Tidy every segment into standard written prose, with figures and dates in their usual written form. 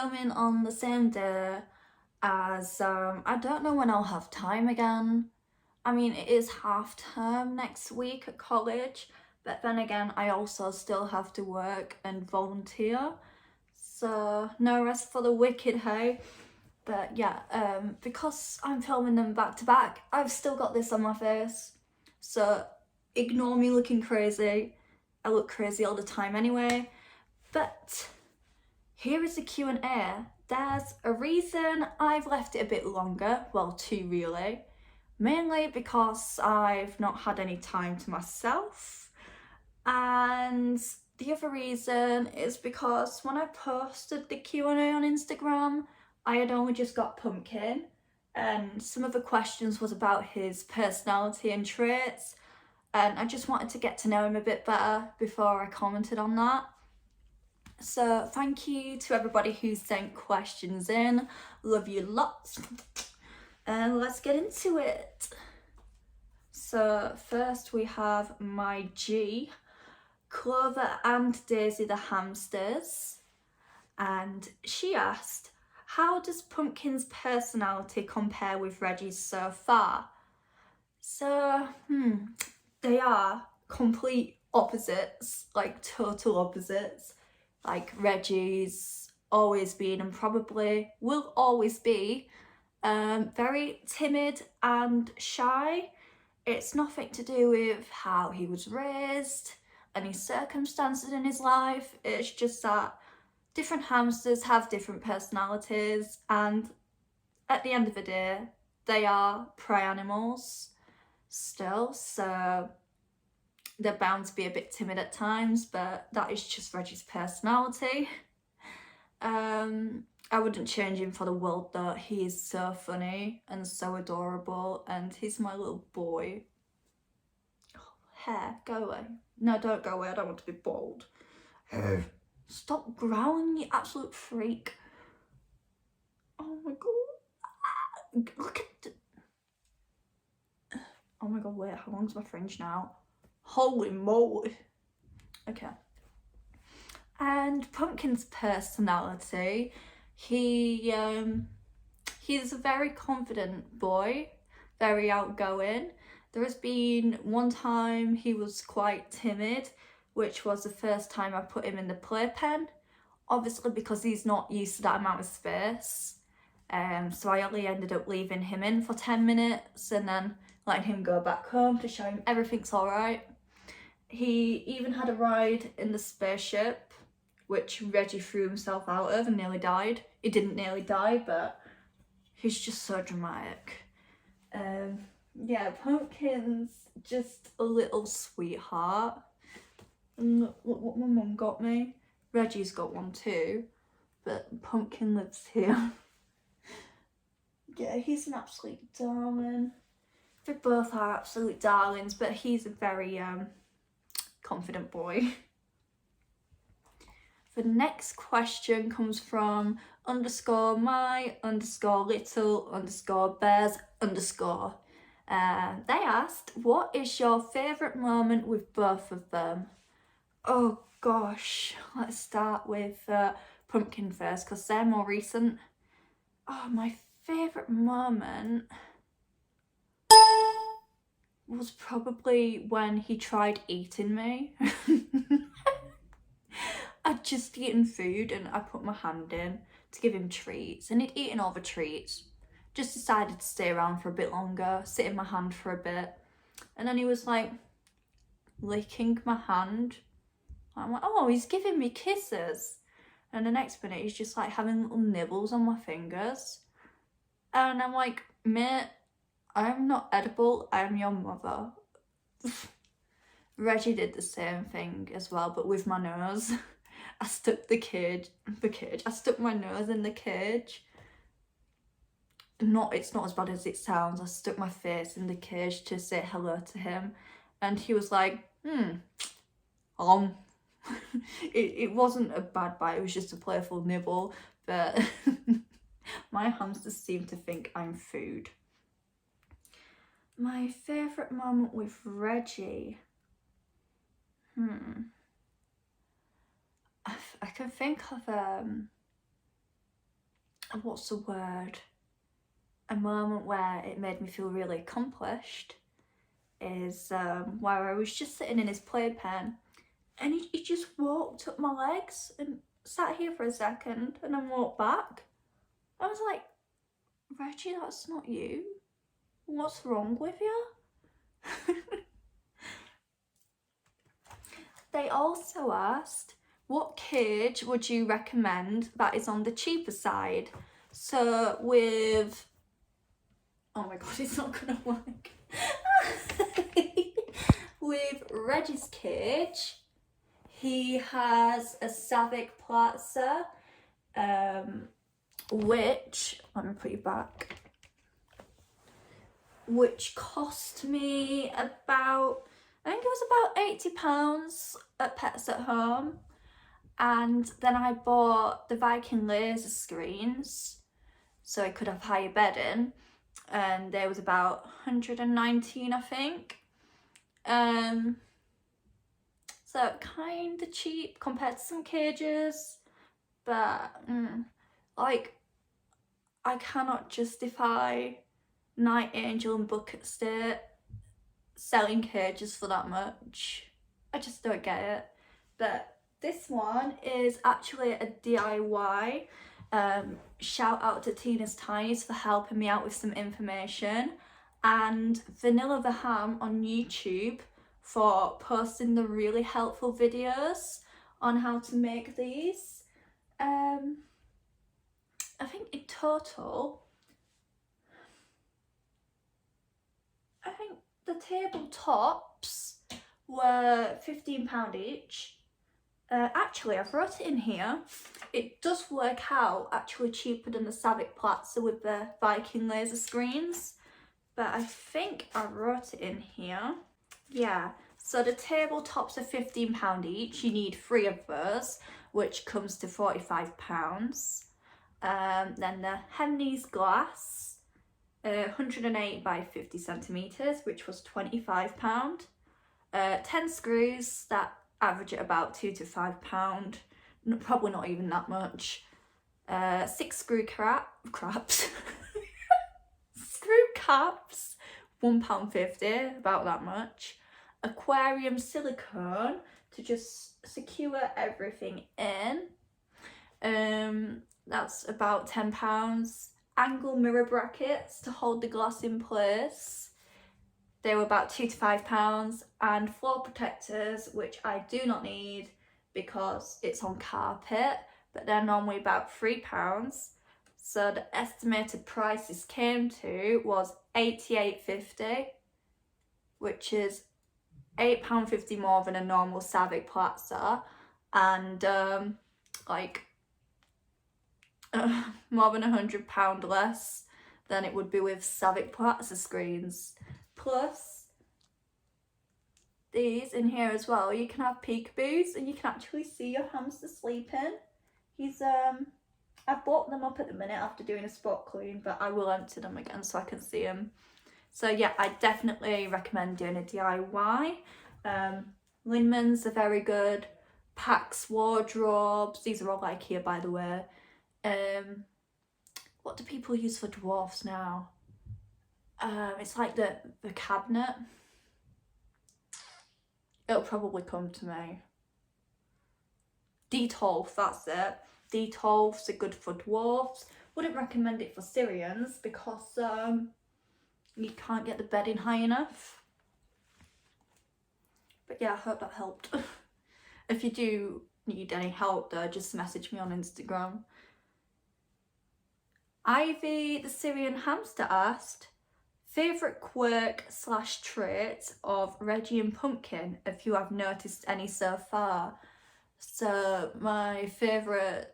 filming on the same day as I don't know when I'll have time again. I mean, it is half term next week at college, but then again, I also still have to work and volunteer. So no rest for the wicked, hey. But yeah, because I'm filming them back to back, I've still got this on my face. So ignore me looking crazy. I look crazy all the time anyway. But here is the Q&A. There's a reason I've left it a bit longer, well, two really. Mainly because I've not had any time to myself. And the other reason is because when I posted the Q&A on Instagram, I had only just got Pumpkin, and some of the questions was about his personality and traits, and I just wanted to get to know him a bit better before I commented on that. So thank you to everybody who sent questions in. Love you lots. And let's get into it. So first we have my G, Clover and Daisy the Hamsters. And she asked, how does Pumpkin's personality compare with Reggie's so far? So, they are complete opposites, like total opposites. Like Reggie's always been and probably will always be very timid and shy. It's nothing to do with how he was raised, any circumstances in his life. It's just that different hamsters have different personalities, and at the end of the day, they are prey animals still, so they're bound to be a bit timid at times, but that is just Reggie's personality. I wouldn't change him for the world though. He is so funny and so adorable, and he's my little boy. Oh, hair, go away. No, don't go away, I don't want to be bald. Stop growling, you absolute freak. Oh my god. Look at oh my god, wait, how long's my fringe now? Holy moly. Okay. And Pumpkin's personality, he's a very confident boy, very outgoing. There has been one time he was quite timid, which was the first time I put him in the playpen, obviously because he's not used to that amount of space. So I only ended up leaving him in for 10 minutes and then letting him go back home to show him everything's alright. He even had a ride in the spaceship, which Reggie threw himself out of and nearly died. He didn't nearly die, but he's just so dramatic. Yeah, Pumpkin's just a little sweetheart. And look what my mum got me. Reggie's got one too, but Pumpkin lives here. Yeah, he's an absolute darling. They both are absolute darlings, but he's a very confident boy. The next question comes from _my_little_bears_. They asked, what is your favourite moment with both of them? Oh gosh, let's start with Pumpkin first because they're more recent. Oh, my favourite moment was probably when he tried eating me. I'd just eaten food and I put my hand in to give him treats, and he'd eaten all the treats. Just decided to stay around for a bit longer, sit in my hand for a bit, and then he was like licking my hand. I'm like, oh, he's giving me kisses. And the next minute he's just like having little nibbles on my fingers. And I'm like, mate, I'm not edible, I'm your mother. Reggie did the same thing as well, but with my nose. I stuck I stuck my nose in the cage. It's not as bad as it sounds. I stuck my face in the cage to say hello to him. And he was like, It wasn't a bad bite, it was just a playful nibble, but my hamsters seem to think I'm food. My favourite moment with Reggie? I can think of what's the word? A moment where it made me feel really accomplished is where I was just sitting in his playpen and he just walked up my legs and sat here for a second and then walked back. I was like, Reggie, that's not you. What's wrong with you? They also asked, what cage would you recommend that is on the cheaper side? So with, oh my god, it's not gonna work. With Reggie's cage, he has a Savic Plaza, which, let me put you back, which cost me about, I think it was about £80 at Pets at Home. And then I bought the Viking laser screens so I could have higher bedding, and there was about 119, I think. So kind of cheap compared to some cages, but like I cannot justify Night Angel and Bucket State selling cages for that much. I just don't get it. But this one is actually a DIY. Shout out to Tina's Tinies for helping me out with some information, and Vanilla the Ham on YouTube for posting the really helpful videos on how to make these. I think in total, I think the tabletops were £15 each. Actually, I've wrote it in here. It does work out actually cheaper than the Savic Plaza with the Viking laser screens, but I think I wrote it in here. Yeah, so the tabletops are £15 each. You need 3 of those, which comes to £45. Then the Hemney's glass, 108 by 50 centimetres, which was £25. 10 screws that average at about £2 to £5, probably not even that much. 6 screw caps, screw caps, £1.50, about that much. Aquarium silicone to just secure everything in. That's about £10. Angle mirror brackets to hold the glass in place. They were about £2 to £5, and floor protectors, which I do not need because it's on carpet, but they're normally about £3. So the estimated price this came to was £88.50, which is £8.50 more than a normal Savic Plaza, and more than £100 less than it would be with Savic Plaza screens. Plus, these in here as well, you can have peekaboos and you can actually see your hamster sleeping. He's I've bought them up at the minute after doing a spot clean, but I will empty them again so I can see them. So yeah, I definitely recommend doing a DIY. Linman's are very good. Pax wardrobes, these are all IKEA by the way. What do people use for dwarfs now? It's like the cabinet. It'll probably come to me. Detolf, that's it. Detolfs are good for dwarfs. Wouldn't recommend it for Syrians because you can't get the bedding high enough. But yeah, I hope that helped. If you do need any help though, just message me on Instagram. Ivy the Syrian hamster asked, favourite quirk / trait of Reggie and Pumpkin, if you have noticed any so far. So my favourite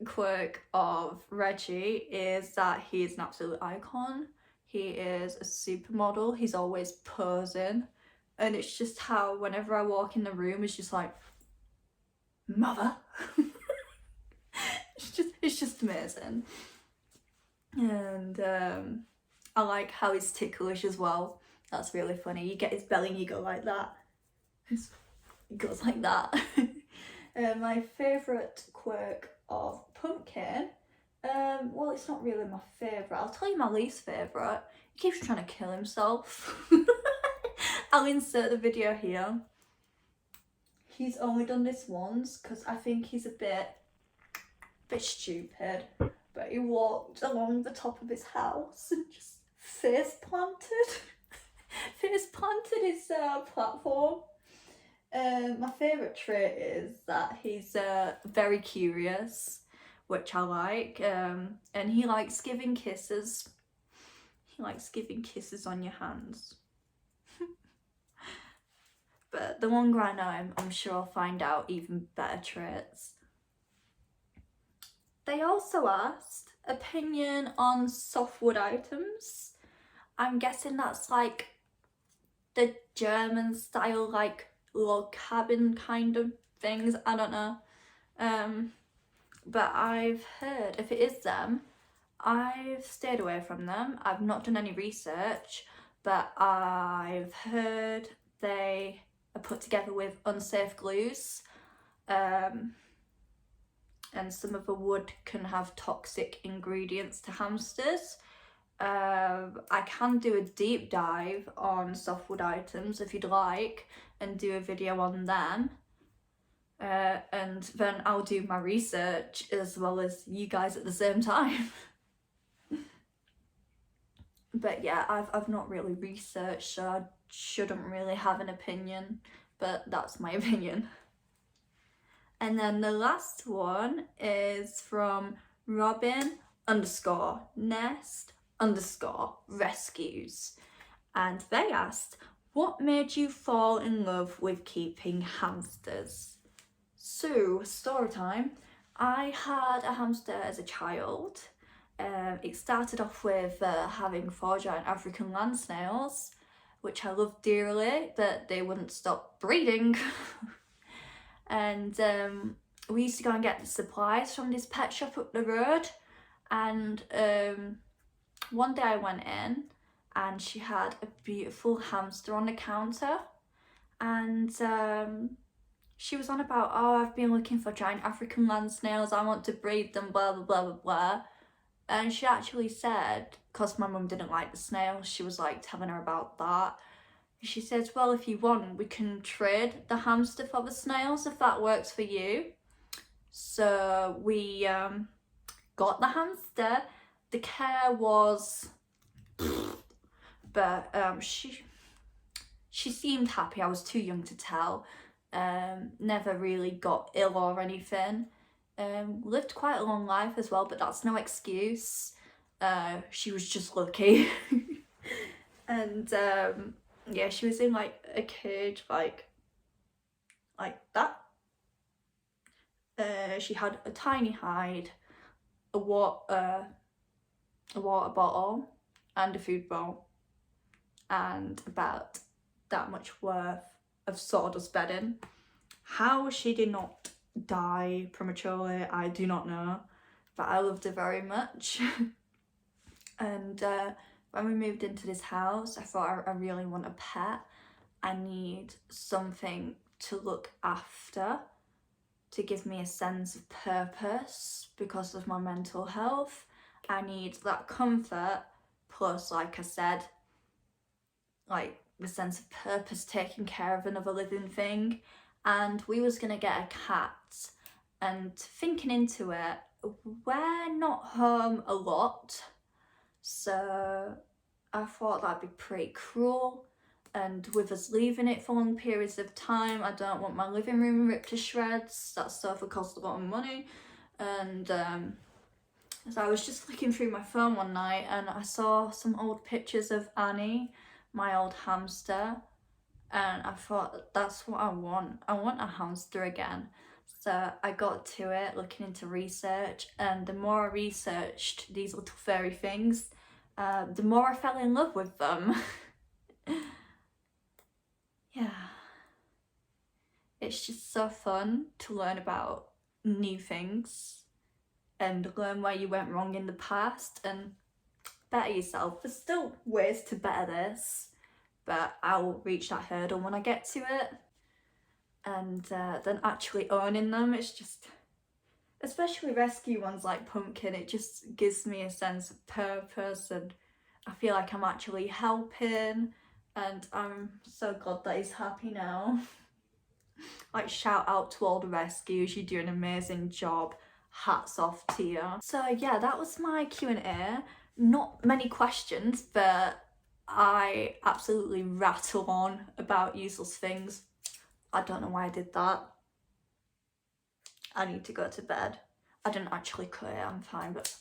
quirk of Reggie is that he is an absolute icon. He is a supermodel. He's always posing. And it's just how whenever I walk in the room, it's just like, mother. It's just amazing. And I like how he's ticklish as well. That's really funny. You get his belly and you go like that. It goes like that. My favourite quirk of Pumpkin Well, it's not really my favourite. I'll tell you my least favourite. He keeps trying to kill himself. I'll insert the video here. He's only done this once because I think he's a bit stupid. But he walked along the top of his house and just face planted his platform. My favourite trait is that he's very curious, which I like, and he likes giving kisses. He likes giving kisses on your hands. But the longer I know him, I'm sure I'll find out even better traits. They also asked opinion on softwood items. I'm guessing that's like the German style, like log cabin kind of things. I don't know. But I've heard if it is them, I've stayed away from them. I've not done any research, but I've heard they are put together with unsafe glues. And some of the wood can have toxic ingredients to hamsters. I can do a deep dive on softwood items if you'd like and do a video on them. And then I'll do my research as well as you guys at the same time. But yeah, I've not really researched, so I shouldn't really have an opinion, but that's my opinion. And then the last one is from Robin_Nest_rescues. And they asked, what made you fall in love with keeping hamsters? So, story time. I had a hamster as a child. It started off with having 4 giant African land snails, which I loved dearly, but they wouldn't stop breeding. And we used to go and get the supplies from this pet shop up the road. And one day I went in and she had a beautiful hamster on the counter. And she was on about, oh, I've been looking for giant African land snails. I want to breed them, blah, blah, blah, blah, blah. And she actually said, because my mum didn't like the snails, she was like telling her about that. She says, well, if you want, we can trade the hamster for the snails if that works for you. So we got the hamster. The care was, but she seemed happy. I was too young to tell. Never really got ill or anything. Lived quite a long life as well, but that's no excuse. She was just lucky. And yeah, she was in like a cage like that. She had a tiny hide, a water bottle and a food bowl, and about that much worth of sawdust bedding. How she did not die prematurely, I do not know, but I loved her very much. And when we moved into this house, I thought I really want a pet. I need something to look after, to give me a sense of purpose because of my mental health. I need that comfort, plus, like I said, like the sense of purpose, taking care of another living thing. And we was gonna get a cat, and thinking into it, we're not home a lot, so I thought that'd be pretty cruel. And with us leaving it for long periods of time, I don't want my living room ripped to shreds. That stuff would cost a lot of money. And so I was just looking through my phone one night and I saw some old pictures of Annie, my old hamster, and I thought, that's what I want. I want a hamster again. So I got to it, looking into research, and the more I researched these little furry things, the more I fell in love with them. Yeah. It's just so fun to learn about new things and learn where you went wrong in the past and better yourself. There's still ways to better this, but I'll reach that hurdle when I get to it. And then actually owning them, it's just especially rescue ones like Pumpkin, it just gives me a sense of purpose, and I feel like I'm actually helping, and I'm so glad that he's happy now. Like, shout out to all the rescues, you do an amazing job, hats off to you. So yeah, that was my Q&A. Not many questions, but I absolutely rattle on about useless things. I don't know why I did that. I need to go to bed. I didn't actually clear, I'm fine, but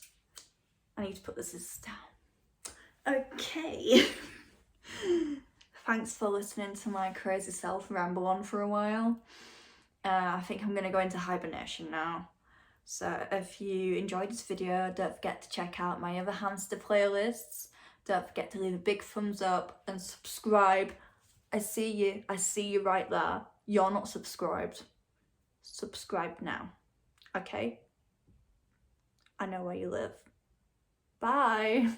I need to put this down. Okay. Thanks for listening to my crazy self ramble on for a while. I think I'm gonna go into hibernation now. So if you enjoyed this video, don't forget to check out my other hamster playlists. Don't forget to leave a big thumbs up and subscribe. I see you right there. You're not subscribed. Subscribe now, okay? I know where you live. Bye.